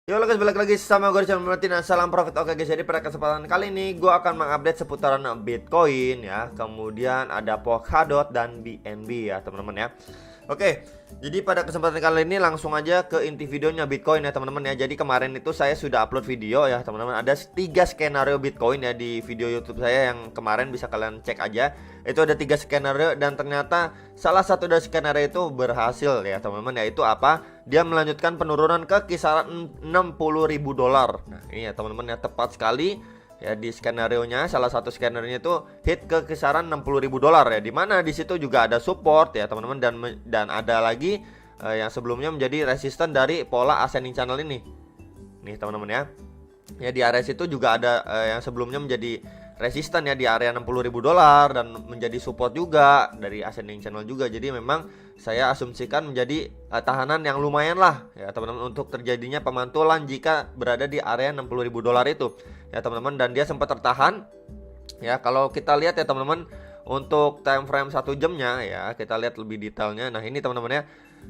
Yo guys, balik lagi sama gue di channel Martin. Salam profit. Oke guys, jadi pada kesempatan kali ini gue akan mengupdate seputaran Bitcoin ya. Kemudian ada Polkadot dan BNB ya teman-teman ya. Oke, jadi pada kesempatan kali ini langsung aja ke inti videonya Bitcoin ya teman-teman ya. Jadi kemarin itu saya sudah upload video ya teman-teman. Ada 3 skenario Bitcoin ya di video YouTube saya yang kemarin, bisa kalian cek aja. Itu ada 3 skenario dan ternyata salah satu dari skenario itu berhasil ya teman-teman. Yaitu apa? Dia melanjutkan penurunan ke kisaran $60.000. Nah ini ya teman-teman ya, tepat sekali ya di skenario nya. Salah satu skenario nya itu hit ke kisaran $60.000 ya, dimana di situ juga ada support ya teman-teman, dan ada lagi yang sebelumnya menjadi resisten dari pola ascending channel ini nih teman-teman ya. Ya di area situ juga ada yang sebelumnya menjadi resisten ya di area $60.000 dan menjadi support juga dari ascending channel juga. Jadi memang saya asumsikan menjadi tahanan yang lumayan lah ya teman-teman untuk terjadinya pemantulan jika berada di area $60.000 itu ya teman-teman. Dan dia sempat tertahan ya. Kalau kita lihat ya teman-teman, untuk time frame 1 jamnya ya, kita lihat lebih detailnya. Nah ini teman-teman ya,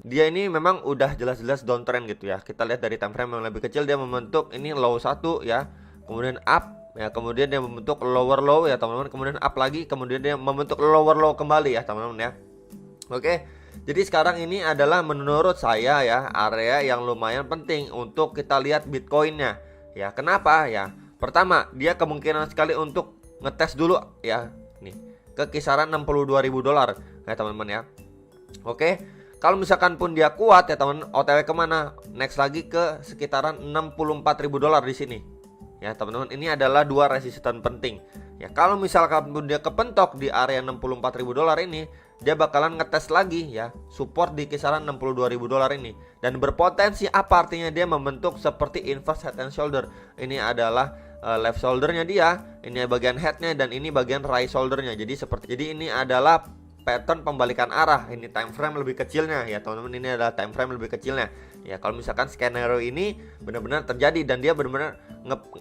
dia ini memang udah jelas-jelas downtrend gitu ya. Kita lihat dari time frame yang lebih kecil, dia membentuk ini low 1 ya, kemudian up ya, kemudian dia membentuk lower low ya teman-teman, kemudian up lagi, kemudian dia membentuk lower low kembali ya teman-teman ya. Oke, jadi sekarang ini adalah menurut saya ya area yang lumayan penting untuk kita lihat Bitcoinnya ya. Kenapa ya? Pertama, dia kemungkinan sekali untuk ngetes dulu ya nih ke kisaran $62.000 ya teman-teman ya. Oke, kalau misalkan pun dia kuat ya teman, OTW kemana? Next lagi ke sekitaran $64.000 di sini ya teman-teman. Ini adalah 2 resisten penting ya. Kalau misalkan pun dia kepentok di area $64.000 ini, dia bakalan ngetes lagi ya support di kisaran $62.000 ini, dan berpotensi apa artinya dia membentuk seperti inverse head and shoulder. Ini adalah left shouldernya dia, ini bagian headnya, dan ini bagian right shouldernya. Jadi ini adalah pattern pembalikan arah. Ini time frame lebih kecilnya ya teman-teman, ini adalah time frame lebih kecilnya ya. Kalau misalkan skenario ini benar-benar terjadi dan dia benar-benar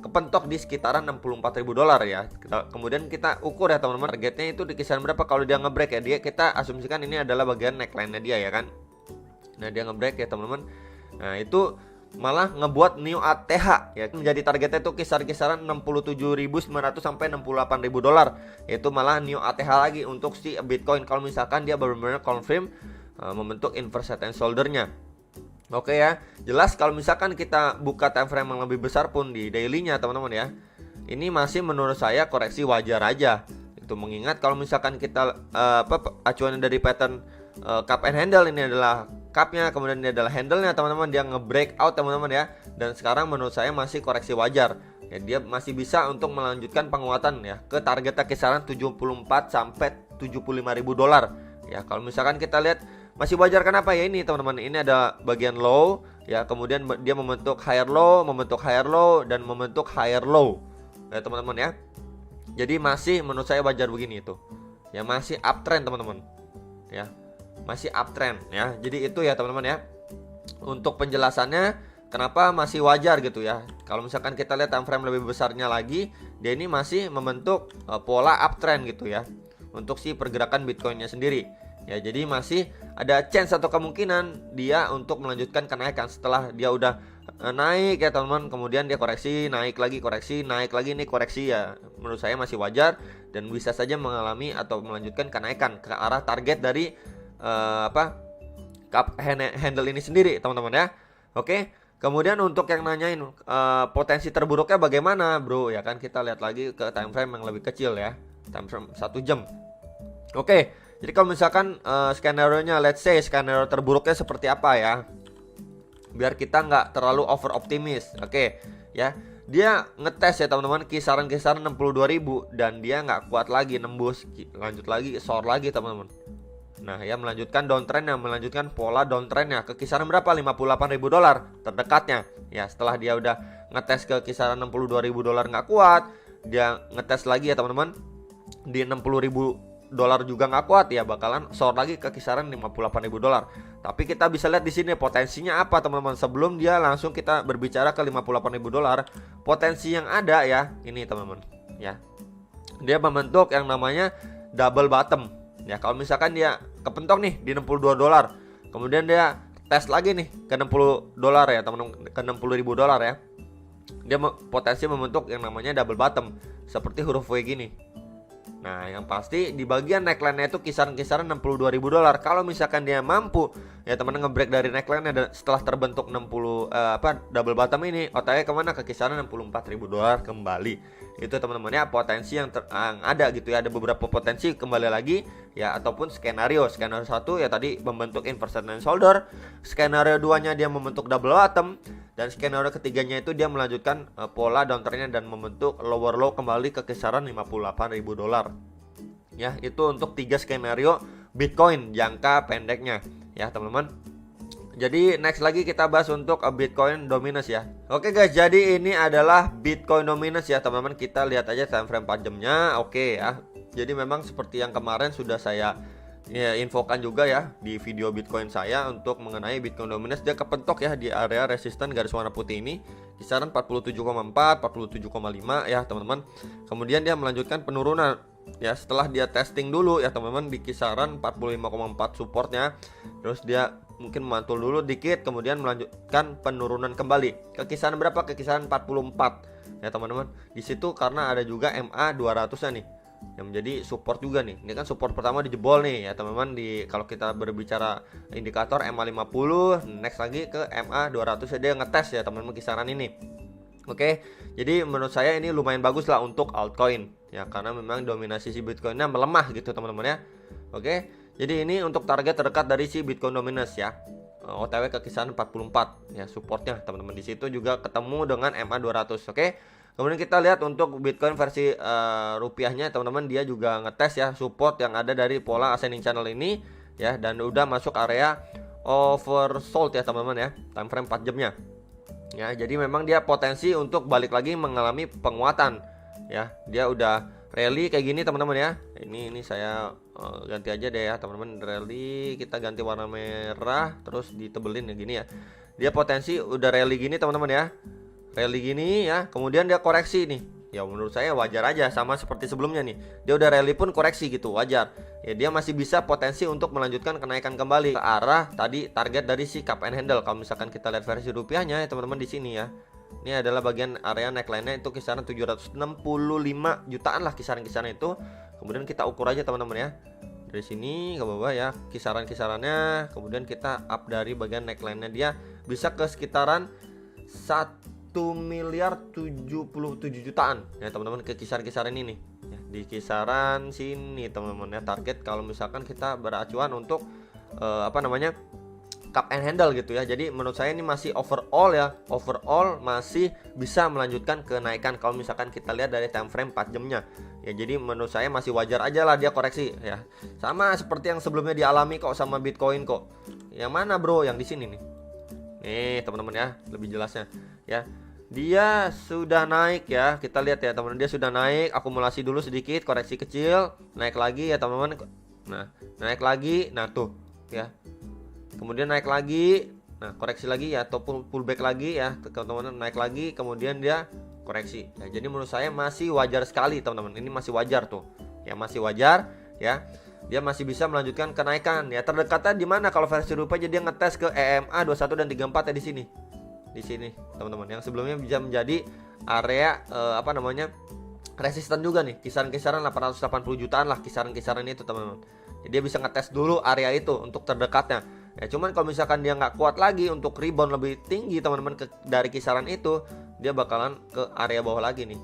kepentok di sekitaran $64.000 ya, kemudian kita ukur ya teman-teman, targetnya itu di kisaran berapa. Kalau dia ngebreak ya, kita asumsikan ini adalah bagian neckline-nya dia ya kan. Nah dia ngebreak ya teman-teman, nah itu malah ngebuat new ATH ya, menjadi targetnya itu kisaran 67.900 sampai $68.000. Itu malah new ATH lagi untuk si Bitcoin kalau misalkan dia benar-benar confirm membentuk inverse head and shoulder-nya. Oke ya, jelas kalau misalkan kita buka time frame yang lebih besar pun di daily-nya teman-teman ya, ini masih menurut saya koreksi wajar aja. Itu mengingat kalau misalkan kita acuan dari pattern cup and handle, ini adalah cupnya, kemudian ini adalah handle-nya teman-teman, dia nge-break out teman-teman ya. Dan sekarang menurut saya masih koreksi wajar ya, dia masih bisa untuk melanjutkan penguatan ya ke targetnya kisaran 74 sampai $75.000 ya. Kalau misalkan kita lihat masih wajar, kenapa ya ini teman-teman, ini ada bagian low ya, kemudian dia membentuk higher low, membentuk higher low, dan membentuk higher low ya teman-teman ya. Jadi masih menurut saya wajar begini itu ya, masih uptrend teman-teman ya, masih uptrend ya. Jadi itu ya teman-teman ya, untuk penjelasannya kenapa masih wajar gitu ya. Kalau misalkan kita lihat time frame lebih besarnya lagi, dia ini masih membentuk pola uptrend gitu ya untuk si pergerakan Bitcoinnya sendiri ya. Jadi masih ada chance atau kemungkinan dia untuk melanjutkan kenaikan setelah dia udah naik ya teman-teman, kemudian dia koreksi, naik lagi, koreksi, naik lagi, nih koreksi ya. Menurut saya masih wajar dan bisa saja mengalami atau melanjutkan kenaikan ke arah target dari cup handle ini sendiri teman-teman ya. Oke, kemudian untuk yang nanyain potensi terburuknya bagaimana bro ya kan, kita lihat lagi ke time frame yang lebih kecil ya, time frame 1 jam. Oke, jadi kalau misalkan skenario nya, let's say skenario terburuknya seperti apa ya, biar kita nggak terlalu over optimis. Oke ya, dia ngetes ya teman-teman kisaran-kisaran 62.000 dan dia nggak kuat lagi nembus, lanjut lagi short lagi teman-teman. Nah ya, melanjutkan downtrend, yang melanjutkan pola downtrendnya ke kisaran berapa, $58.000 terdekatnya ya. Setelah dia udah ngetes ke kisaran $62.000 nggak kuat, dia ngetes lagi ya teman-teman di $60.000 juga nggak kuat ya, bakalan short lagi ke kisaran $58.000. Tapi kita bisa lihat di sini potensinya apa teman-teman. Sebelum dia langsung kita berbicara ke $58.000, potensi yang ada ya ini teman-teman ya, dia membentuk yang namanya double bottom ya. Kalau misalkan dia kepentok nih di $62, kemudian dia tes lagi nih ke 60 dolar ya teman-teman, ke 60.000 dolar ya. Dia potensi membentuk yang namanya double bottom seperti huruf W gini. Nah, yang pasti di bagian neckline-nya itu kisaran-kisaran 62.000 dolar. Kalau misalkan dia mampu ya teman-teman ngebreak dari neckline-nya dan setelah terbentuk 60 double bottom ini, OTW kemana? Ke kisaran 64.000 dolar kembali. Itu teman-teman ya potensi yang ada gitu ya. Ada beberapa potensi kembali lagi ya, ataupun skenario. Skenario 1 ya tadi membentuk inverted and shoulder. Skenario 2-nya dia membentuk double bottom. Dan skenario ketiganya itu dia melanjutkan pola downtrendnya dan membentuk lower low kembali ke kisaran 58.000 dolar. Ya, itu untuk 3 skenario Bitcoin jangka pendeknya ya teman-teman. Jadi next lagi kita bahas untuk Bitcoin dominance ya. Oke guys, jadi ini adalah Bitcoin dominance ya teman-teman. Kita lihat aja time frame 4 jamnya. Oke ya. Jadi memang seperti yang kemarin sudah saya infokan juga ya di video Bitcoin saya untuk mengenai Bitcoin dominance. Dia kepentok ya di area resisten garis warna putih ini kisaran 47,4, 47,5 ya teman-teman. Kemudian dia melanjutkan penurunan ya setelah dia testing dulu ya teman-teman di kisaran 45,4 supportnya. Terus dia mungkin mantul dulu dikit, kemudian melanjutkan penurunan kembali ke kisaran berapa? Ke kisaran 44 ya teman-teman. Di situ karena ada juga MA 200-nya nih yang menjadi support juga nih. Ini kan support pertama dijebol nih ya teman-teman. Kalau kita berbicara indikator MA50, next lagi ke MA200 dia ngetes ya teman-teman kisaran ini. Oke, jadi menurut saya ini lumayan bagus lah untuk altcoin ya, karena memang dominasi si Bitcoinnya melemah gitu teman-teman ya. Oke, jadi ini untuk target terdekat dari si Bitcoin dominance ya. OTW ke kisaran 44 ya supportnya teman-teman. Di situ juga ketemu dengan MA200. Oke. Kemudian kita lihat untuk Bitcoin versi rupiahnya teman-teman, dia juga ngetes ya support yang ada dari pola ascending channel ini ya, dan udah masuk area oversold ya teman-teman ya, time frame 4 jamnya. Ya, jadi memang dia potensi untuk balik lagi mengalami penguatan ya. Dia udah rally kayak gini teman-teman ya. Ini saya ganti aja deh ya teman-teman, rally kita ganti warna merah terus ditebelin ya gini ya. Dia potensi udah rally gini teman-teman ya. Rally gini ya, kemudian dia koreksi nih. Ya menurut saya wajar aja, sama seperti sebelumnya nih. Dia udah rally pun koreksi gitu, wajar. Ya dia masih bisa potensi untuk melanjutkan kenaikan kembali ke arah tadi target dari si cup and handle. Kalau misalkan kita lihat versi rupiahnya ya teman-teman di sini ya. Ini adalah bagian area neckline-nya itu kisaran 765 jutaan lah kisaran-kisaran itu. Kemudian kita ukur aja teman-teman ya. Dari sini ke bawah ya kisaran-kisarannya. Kemudian kita up dari bagian neckline-nya, dia bisa ke sekitaran 1.077 jutaan ya teman-teman, ke kisaran-kisaran ini ya, di kisaran sini teman-teman ya. Target kalau misalkan kita beracuan untuk cup and handle gitu ya. Jadi menurut saya ini masih overall ya, overall masih bisa melanjutkan kenaikan kalau misalkan kita lihat dari time frame 4 jamnya ya. Jadi menurut saya masih wajar aja lah dia koreksi ya, sama seperti yang sebelumnya dialami kok sama Bitcoin kok. Yang mana bro? Yang di sini nih teman-teman ya, lebih jelasnya ya. Dia sudah naik ya, kita lihat ya teman-teman, dia sudah naik, akumulasi dulu sedikit, koreksi kecil, naik lagi ya teman-teman. Nah, naik lagi, nah tuh ya. Kemudian naik lagi, nah koreksi lagi ya, atau pullback lagi ya teman-teman, naik lagi, kemudian dia koreksi ya. Jadi menurut saya masih wajar sekali teman-teman, ini masih wajar tuh ya, masih wajar ya. Dia masih bisa melanjutkan kenaikan ya. Terdekatnya di mana kalau versi rupiah? Jadi dia ngetes ke EMA 21 dan 34 ya di sini. Di sini teman-teman, yang sebelumnya bisa menjadi area resisten juga nih, kisaran-kisaran 880 jutaan lah kisaran-kisaran itu teman-teman. Jadi dia bisa ngetes dulu area itu untuk terdekatnya ya. Cuman kalau misalkan dia nggak kuat lagi untuk rebound lebih tinggi teman-teman dari kisaran itu, dia bakalan ke area bawah lagi nih,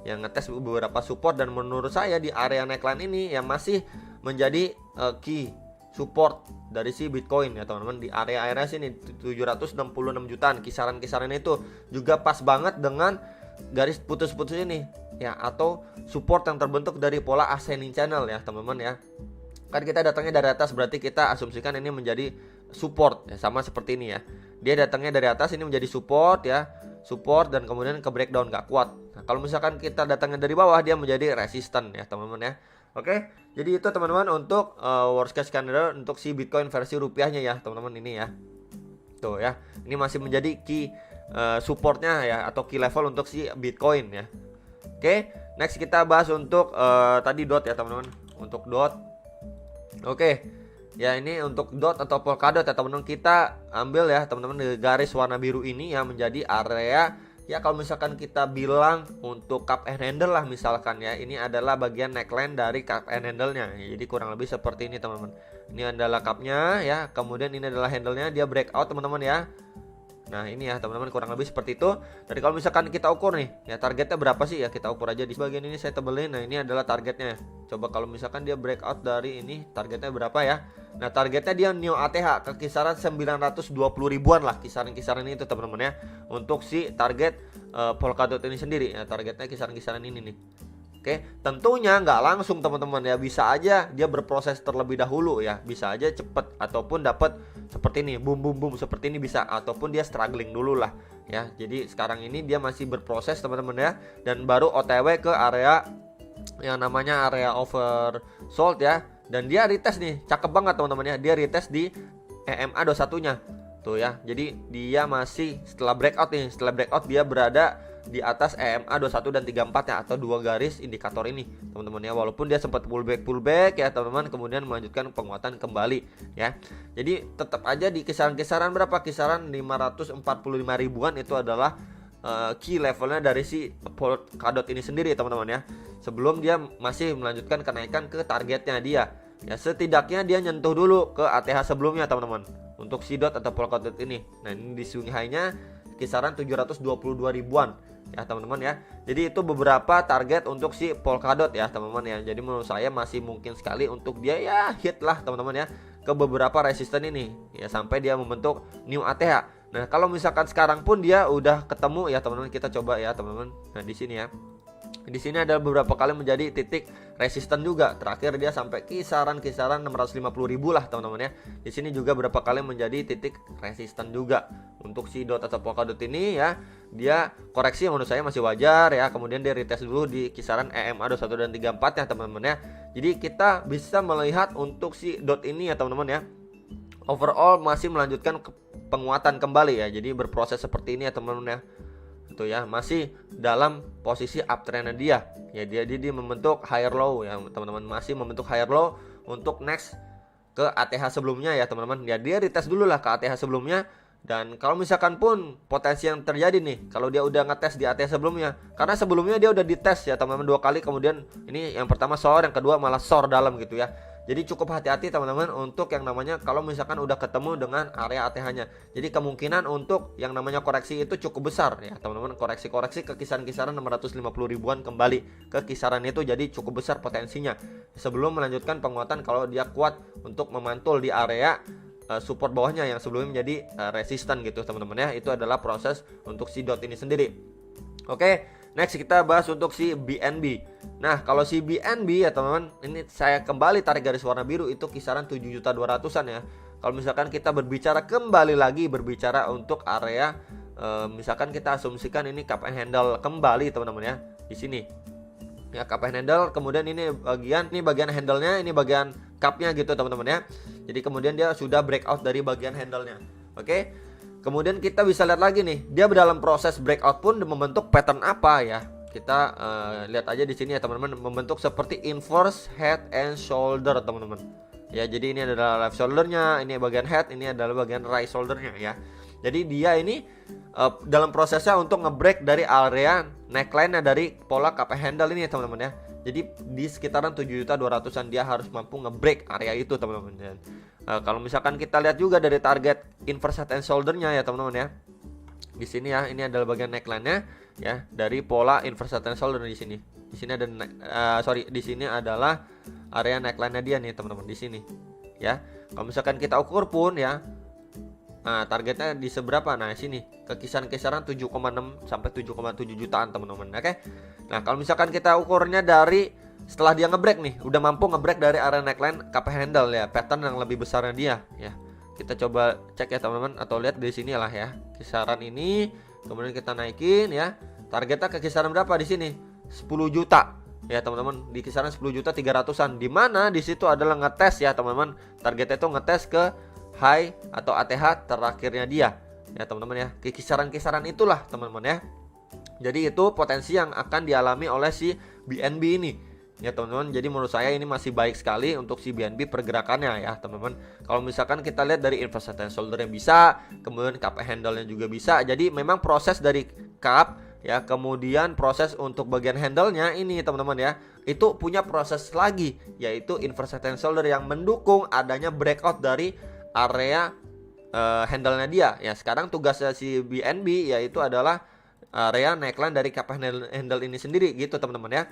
yang ngetes beberapa support. Dan menurut saya di area neckline ini yang masih menjadi key support dari si Bitcoin ya teman-teman, di area sini 766 jutaan, kisaran-kisaran itu juga pas banget dengan garis putus-putus ini ya, atau support yang terbentuk dari pola ascending channel ya teman-teman ya. Kan kita datangnya dari atas, berarti kita asumsikan ini menjadi support ya, sama seperti ini ya. Dia datangnya dari atas, ini menjadi support ya, support, dan kemudian ke breakdown gak kuat. Nah, kalau misalkan kita datangnya dari bawah, dia menjadi resisten ya teman-teman ya. Oke, jadi itu teman-teman untuk worst case scenario untuk si Bitcoin versi rupiahnya ya teman-teman ini ya. Tuh ya, ini masih menjadi key supportnya ya, atau key level untuk si Bitcoin ya. Oke, next kita bahas untuk tadi DOT ya teman-teman. Untuk DOT. Oke, Ya ini untuk dot atau polkadot ya teman-teman, kita ambil ya teman-teman di garis warna biru ini yang menjadi area. Ya kalau misalkan kita bilang untuk cup and handle lah misalkan ya, ini adalah bagian neckline dari cup and handle-nya. Jadi kurang lebih seperti ini teman-teman. Ini adalah cupnya ya, kemudian ini adalah handle-nya, dia breakout teman-teman ya. Nah ini ya teman-teman, kurang lebih seperti itu. Dan kalau misalkan kita ukur nih ya, targetnya berapa sih ya, kita ukur aja di bagian ini, saya tebelin. Nah ini adalah targetnya. Coba kalau misalkan dia breakout dari ini, targetnya berapa ya. Nah targetnya dia new ATH ke kisaran 920 ribuan lah, kisaran-kisaran ini itu teman-teman ya. Untuk si target Polkadot ini sendiri ya, targetnya kisaran-kisaran ini nih. Oke, tentunya nggak langsung teman-teman ya, bisa aja dia berproses terlebih dahulu ya, bisa aja cepet ataupun dapat seperti ini, boom boom boom seperti ini bisa, ataupun dia struggling dulu lah ya. Jadi sekarang ini dia masih berproses teman-teman ya, dan baru OTW ke area yang namanya area oversold ya, dan dia retest nih, cakep banget teman-teman ya, dia retest di EMA 21-nya tuh ya. Jadi dia masih setelah breakout nih, setelah breakout dia berada di atas EMA 21 dan 34 ya, atau dua garis indikator ini teman-teman ya. Walaupun dia sempat pullback ya teman-teman, kemudian melanjutkan penguatan kembali ya. Jadi tetap aja di kisaran-kisaran berapa, kisaran 545 ribuan itu adalah key levelnya dari si Polkadot ini sendiri teman-teman ya. Sebelum dia masih melanjutkan kenaikan ke targetnya dia ya, setidaknya dia nyentuh dulu ke ATH sebelumnya teman-teman untuk si dot atau Polkadot ini. Nah ini di swing high-nya kisaran 722 ribuan ya teman-teman ya. Jadi itu beberapa target untuk si Polkadot ya teman-teman ya. Jadi menurut saya masih mungkin sekali untuk dia ya hit lah teman-teman ya ke beberapa resisten ini ya, sampai dia membentuk new ATH. Nah kalau misalkan sekarang pun dia udah ketemu ya teman-teman, kita coba ya teman-teman. Nah di sini ya, di sini ada beberapa kali menjadi titik resisten juga. Terakhir dia sampai kisaran 650 ribu lah teman-teman ya. Di sini juga beberapa kali menjadi titik resisten juga untuk si dot atau Polkadot ini ya. Dia koreksi yang menurut saya masih wajar ya. Kemudian dia retest dulu di kisaran EMA 21 dan 34 ya teman-teman ya. Jadi kita bisa melihat untuk si dot ini ya teman-teman ya, overall masih melanjutkan penguatan kembali ya. Jadi berproses seperti ini ya teman-teman ya. Itu ya, masih dalam posisi uptrendnya dia. Ya dia membentuk higher low ya teman-teman, masih membentuk higher low untuk next ke ATH sebelumnya ya teman-teman. Ya dia retest dulu lah ke ATH sebelumnya. Dan kalau misalkan pun potensi yang terjadi nih, kalau dia udah ngetes di ATH sebelumnya, karena sebelumnya dia udah dites ya teman-teman 2 kali, kemudian ini yang pertama short, yang kedua malah short dalam gitu ya. Jadi cukup hati-hati teman-teman untuk yang namanya kalau misalkan udah ketemu dengan area ATH-nya. Jadi kemungkinan untuk yang namanya koreksi itu cukup besar ya teman-teman. Koreksi ke kisaran-kisaran 650 ribuan kembali ke kisaran itu, jadi cukup besar potensinya. Sebelum melanjutkan penguatan kalau dia kuat untuk memantul di area support bawahnya yang sebelumnya menjadi resisten gitu teman-teman ya. Itu adalah proses untuk si dot ini sendiri. Oke, next kita bahas untuk si BNB. Nah kalau si BNB ya teman-teman, ini saya kembali tarik garis warna biru itu kisaran 7.200-an ya. Kalau misalkan kita kembali lagi berbicara untuk area misalkan kita asumsikan ini cup and handle kembali teman-teman ya, di sini ya cup and handle, kemudian ini bagian handle-nya, ini bagian cupnya gitu teman-teman ya. Jadi kemudian dia sudah breakout dari bagian handle-nya. Oke, kemudian kita bisa lihat lagi nih, dia dalam proses breakout pun membentuk pattern apa ya. Kita lihat aja di sini ya teman-teman, membentuk seperti inverse head and shoulder teman-teman. Ya, jadi ini adalah left shoulder-nya, ini bagian head, ini adalah bagian right shoulder-nya ya. Jadi dia ini dalam prosesnya untuk ngebreak dari area neckline-nya dari pola cup and handle ini teman-teman ya. Jadi di sekitaran 7.200-an dia harus mampu ngebreak area itu teman-teman. Dan kalau misalkan kita lihat juga dari target inverse head and shoulder-nya ya teman-teman ya. Di sini ya, ini adalah bagian neckline-nya ya dari pola inverse head and shoulder di sini. Di sini ada di sini adalah area neckline-nya dia nih teman-teman di sini. Ya. Kalau misalkan kita ukur pun ya, nah targetnya di seberapa? Nah sini ke kisaran 7,6 sampai 7,7 jutaan teman-teman. Oke. Nah kalau misalkan kita ukurnya dari setelah dia ngebreak nih, udah mampu ngebreak dari area neckline cup handle ya, pattern yang lebih besarnya dia ya. Kita coba cek ya teman-teman, atau lihat di sini lah ya, kisaran ini, kemudian kita naikin ya. Targetnya ke kisaran berapa di sini? 10 juta ya teman-teman, di kisaran 10 juta 300-an. Di mana di situ adalah ngetes ya teman-teman. Targetnya itu ngetes ke high atau ATH terakhirnya dia ya teman-teman ya. Ke kisaran-kisaran itulah teman-teman ya. Jadi itu potensi yang akan dialami oleh si BNB ini ya teman-teman. Jadi menurut saya ini masih baik sekali untuk si BNB pergerakannya ya teman-teman. Kalau misalkan kita lihat dari inverse head and shoulder yang bisa, kemudian cup handle-nya juga bisa. Jadi memang proses dari cup ya, kemudian proses untuk bagian handle-nya ini teman-teman ya, itu punya proses lagi, yaitu inverse head and shoulder yang mendukung adanya breakout dari area handle-nya dia ya. Sekarang tugasnya si BNB yaitu adalah area neckline dari cup handle ini sendiri gitu teman-teman ya.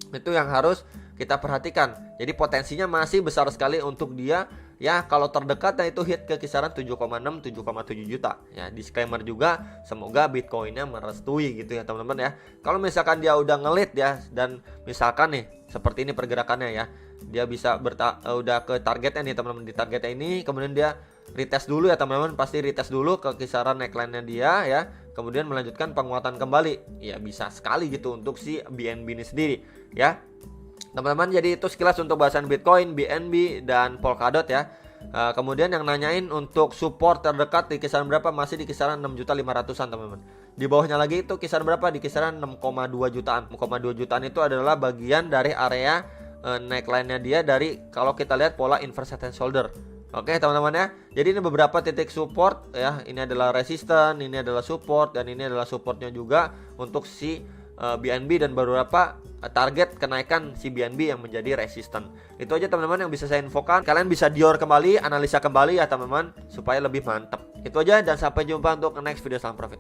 Itu yang harus kita perhatikan. Jadi potensinya masih besar sekali untuk dia ya. Kalau terdekatnya itu hit ke kisaran 7,6 7,7 juta ya. Disclaimer juga, semoga Bitcoinnya merestui gitu ya teman-teman ya. Kalau misalkan dia udah ngelit ya, dan misalkan nih seperti ini pergerakannya ya, dia bisa udah ke targetnya nih teman-teman. Di targetnya ini kemudian dia retest dulu ya teman-teman, pasti retest dulu ke kisaran neckline-nya dia ya, kemudian melanjutkan penguatan kembali ya, bisa sekali gitu untuk si BNB ini sendiri ya teman-teman. Jadi itu sekilas untuk bahasan Bitcoin, BNB, dan Polkadot ya. Kemudian yang nanyain untuk support terdekat di kisaran berapa, masih di kisaran 6.500-an teman-teman. Di bawahnya lagi itu kisaran berapa, di kisaran 6,2 jutaan. 6,2 jutaan itu adalah bagian dari area neckline-nya dia dari kalau kita lihat pola inverse head and shoulder. Oke teman-teman ya. Jadi ini beberapa titik support ya. Ini adalah resistance, ini adalah support, dan ini adalah supportnya juga untuk si BNB, dan beberapa target kenaikan si BNB yang menjadi resisten. Itu aja teman-teman yang bisa saya infokan. Kalian bisa dior kembali, analisa kembali ya teman-teman, supaya lebih mantap. Itu aja, dan sampai jumpa untuk next video. Salam profit.